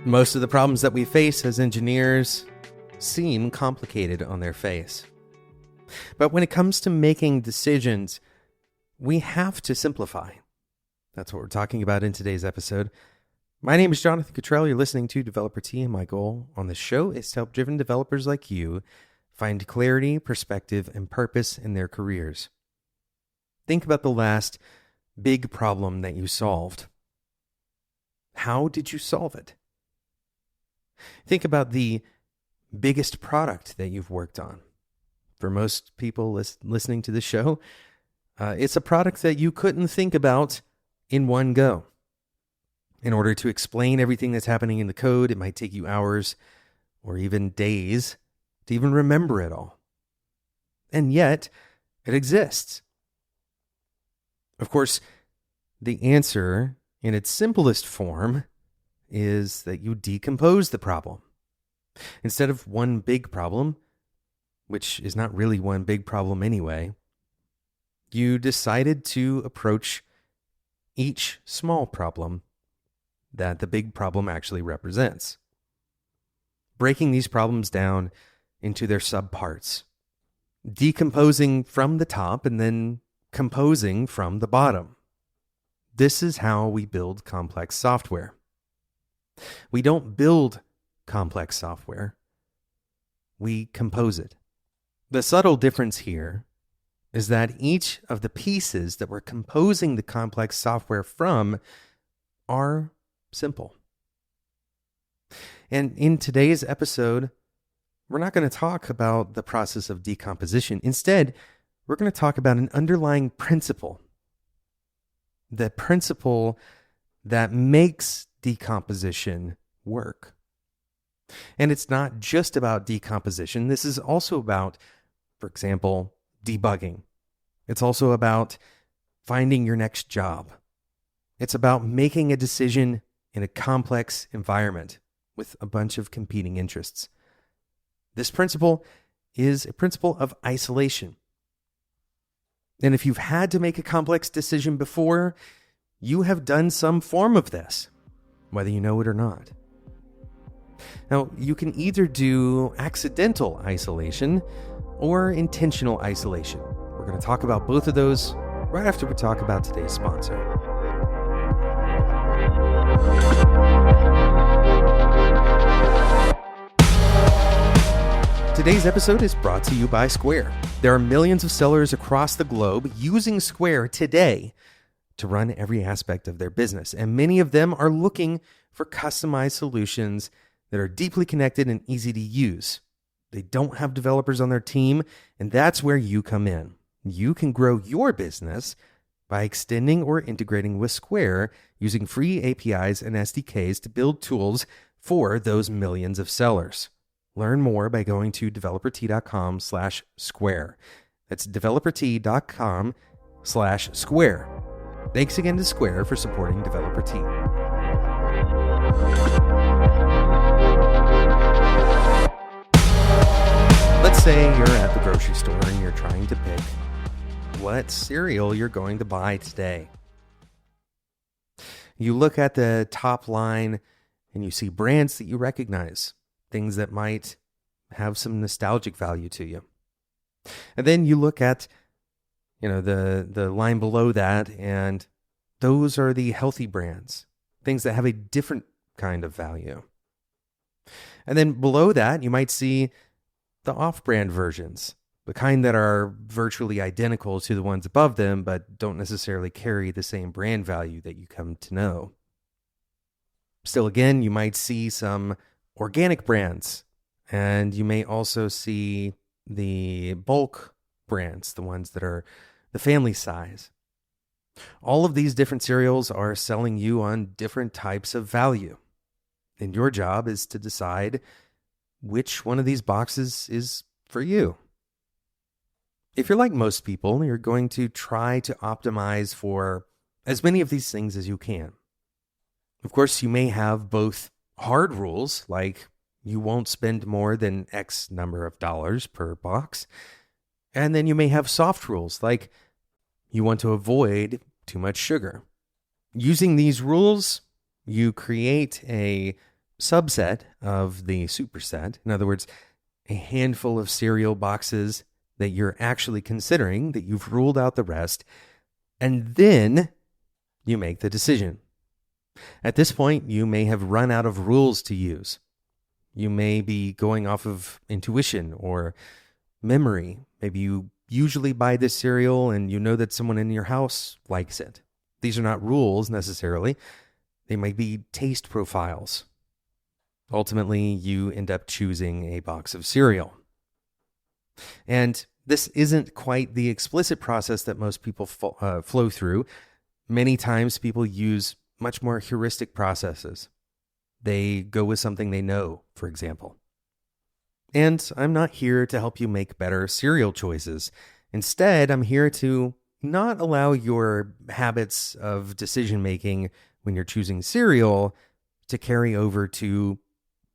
Most of the problems that we face as engineers seem complicated on their face. But when it comes to making decisions, we have to simplify. That's what we're talking about in today's episode. My name is Jonathan Cottrell. You're listening to Developer T, and my goal on this show is to help driven developers like you find clarity, perspective, and purpose in their careers. Think about the last big problem that you solved. How did you solve it? Think about the biggest product that you've worked on. For most people listening to this show, it's a product that you couldn't think about in one go. In order to explain everything that's happening in the code, it might take you hours or even days to even remember it all. And yet, it exists. Of course, the answer in its simplest form is that you decompose the problem. Instead of one big problem, which is not really one big problem anyway, you decided to approach each small problem that the big problem actually represents, breaking these problems down into their subparts, decomposing from the top and then composing from the bottom. This is how we build complex software. We don't build complex software. We compose it. The subtle difference here is that each of the pieces that we're composing the complex software from are simple. And in today's episode, we're not going to talk about the process of decomposition. Instead, we're going to talk about an underlying principle. The principle that makes decomposition work. And it's not just about decomposition. This is also about, for example, debugging. It's also about finding your next job. It's about making a decision in a complex environment with a bunch of competing interests. This principle is a principle of isolation. And if you've had to make a complex decision before, you have done some form of this, whether you know it or not. Now, you can either do accidental isolation or intentional isolation. We're going to talk about both of those right after we talk about today's sponsor. Today's episode is brought to you by Square. There are millions of sellers across the globe using Square today to run every aspect of their business, and many of them are looking for customized solutions that are deeply connected and easy to use. They don't have developers on their team, and that's where you come in. You can grow your business by extending or integrating with Square using free APIs and SDKs to build tools for those millions of sellers. Learn more by going to developert.com/square. That's developert.com/square. Thanks again to Square for supporting Developer T. Let's say you're at the grocery store and you're trying to pick what cereal you're going to buy today. You look at the top line and you see brands that you recognize, things that might have some nostalgic value to you. And then you look at, the line below that, and those are the healthy brands, things that have a different kind of value. And then below that, you might see the off-brand versions, the kind that are virtually identical to the ones above them, but don't necessarily carry the same brand value that you come to know. Still again, you might see some organic brands, and you may also see the bulk brands, the ones that are the family size. All of these different cereals are selling you on different types of value, and your job is to decide which one of these boxes is for you. If you're like most people, you're going to try to optimize for as many of these things as you can. Of course, you may have both hard rules, like you won't spend more than X number of dollars per box, and then you may have soft rules, like you want to avoid too much sugar. Using these rules, you create a subset of the superset. In other words, a handful of cereal boxes that you're actually considering, that you've ruled out the rest, and then you make the decision. At this point, you may have run out of rules to use. You may be going off of intuition or memory. Maybe you usually buy this cereal and you know that someone in your house likes it. These are not rules necessarily. They might be taste profiles. Ultimately, you end up choosing a box of cereal. And this isn't quite the explicit process that most people flow through. Many times people use much more heuristic processes. They go with something they know, for example. And I'm not here to help you make better cereal choices. Instead, I'm here to not allow your habits of decision making when you're choosing cereal to carry over to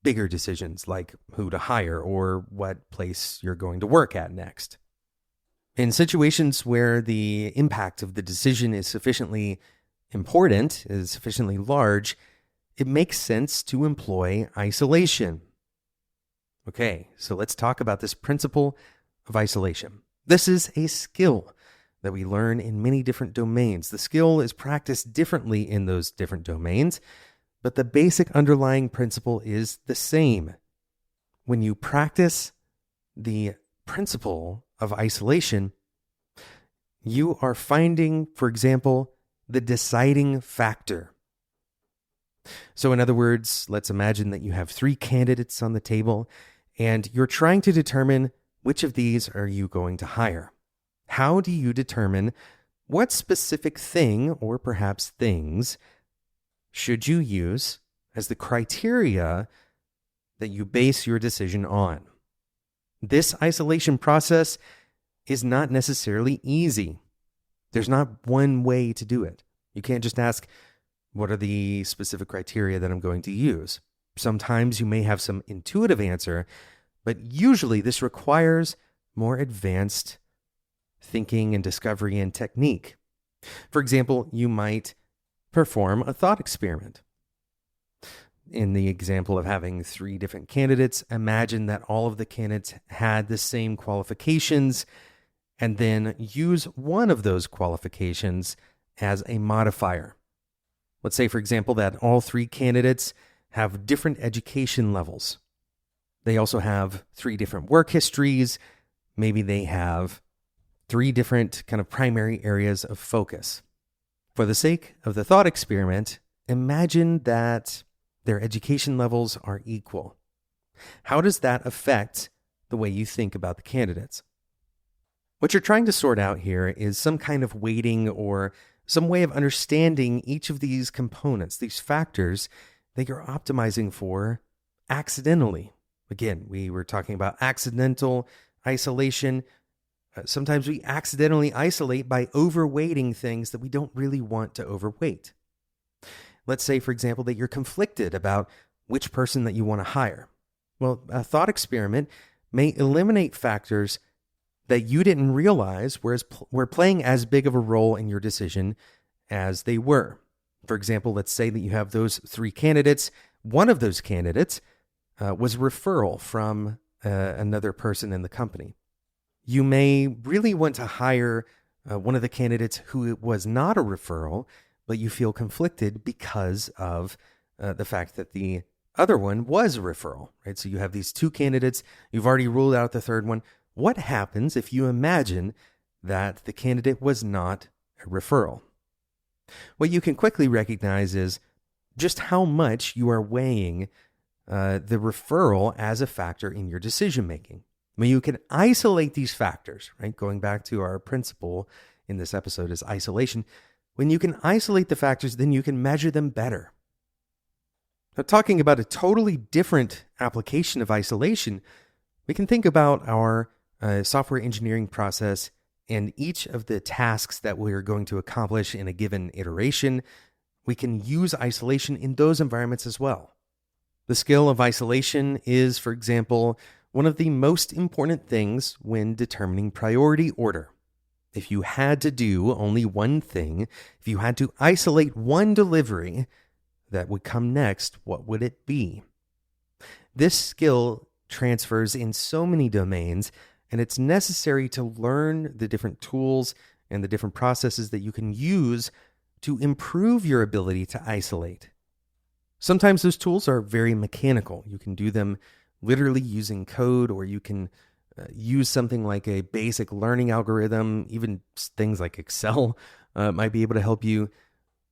bigger decisions like who to hire or what place you're going to work at next. In situations where the impact of the decision is sufficiently important, is sufficiently large, it makes sense to employ isolation. Okay, so let's talk about this principle of isolation. This is a skill that we learn in many different domains. The skill is practiced differently in those different domains, but the basic underlying principle is the same. When you practice the principle of isolation, you are finding, for example, the deciding factor. So in other words, let's imagine that you have 3 candidates on the table and you're trying to determine which of these are you going to hire. How do you determine what specific thing or perhaps things should you use as the criteria that you base your decision on? This isolation process is not necessarily easy. There's not one way to do it. You can't just ask, what are the specific criteria that I'm going to use? Sometimes you may have some intuitive answer, but usually this requires more advanced thinking and discovery and technique. For example, you might perform a thought experiment. In the example of having 3 different candidates, imagine that all of the candidates had the same qualifications, and then use one of those qualifications as a modifier. Let's say, for example, that all 3 candidates have different education levels. They also have 3 different work histories. Maybe they have 3 different kind of primary areas of focus. For the sake of the thought experiment, imagine that their education levels are equal. How does that affect the way you think about the candidates? What you're trying to sort out here is some kind of weighting or some way of understanding each of these components, these factors that you're optimizing for accidentally. Again, we were talking about accidental isolation. Sometimes we accidentally isolate by overweighting things that we don't really want to overweight. Let's say, for example, that you're conflicted about which person that you want to hire. Well, a thought experiment may eliminate factors that you didn't realize were playing as big of a role in your decision as they were. For example, let's say that you have those 3 candidates. One of those candidates was a referral from another person in the company. You may really want to hire one of the candidates who was not a referral, but you feel conflicted because of the fact that the other one was a referral, right? So you have these 2 candidates. You've already ruled out the third one. What happens if you imagine that the candidate was not a referral? What you can quickly recognize is just how much you are weighing the referral as a factor in your decision making. When you can isolate these factors, right? Going back to our principle in this episode is isolation. When you can isolate the factors, then you can measure them better. Now, talking about a totally different application of isolation, we can think about our software engineering process and each of the tasks that we're going to accomplish in a given iteration. We can use isolation in those environments as well. The skill of isolation is, for example, one of the most important things when determining priority order. If you had to do only one thing, if you had to isolate one delivery that would come next, what would it be? This skill transfers in so many domains, and it's necessary to learn the different tools and the different processes that you can use to improve your ability to isolate. Sometimes those tools are very mechanical. You can do them literally using code, or you can use something like a basic learning algorithm. Even things like Excel might be able to help you.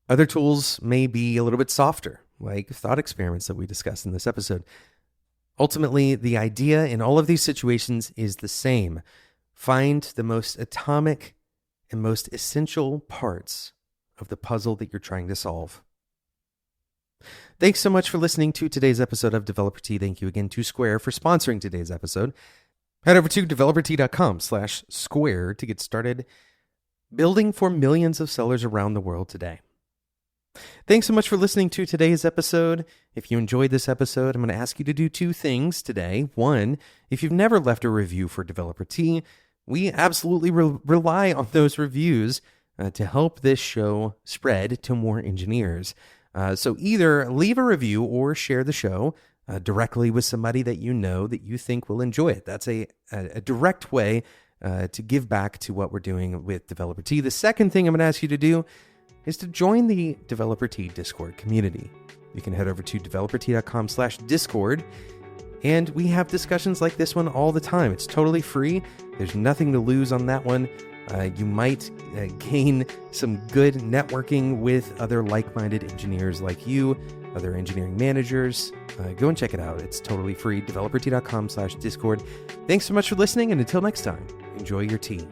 Other tools may be a little bit softer, like thought experiments that we discussed in this episode. Ultimately, the idea in all of these situations is the same. Find the most atomic and most essential parts of the puzzle that you're trying to solve. Thanks so much for listening to today's episode of Developer Tea. Thank you again to Square for sponsoring today's episode. Head over to developertea.com/square to get started building for millions of sellers around the world today. Thanks so much for listening to today's episode. If you enjoyed this episode, I'm going to ask you to do two things today. One, if you've never left a review for Developer Tea, we absolutely rely on those reviews to help this show spread to more engineers. So either leave a review or share the show directly with somebody that you know that you think will enjoy it. That's a direct way to give back to what we're doing with Developer Tea. The second thing I'm going to ask you to do is to join the Developer Tea Discord community. You can head over to developertea.com/discord, and we have discussions like this one all the time. It's totally free. There's nothing to lose on that one. You might gain some good networking with other like-minded engineers like you, other engineering managers. Go and check it out. It's totally free. developertea.com/discord. Thanks so much for listening, and until next time, enjoy your tea.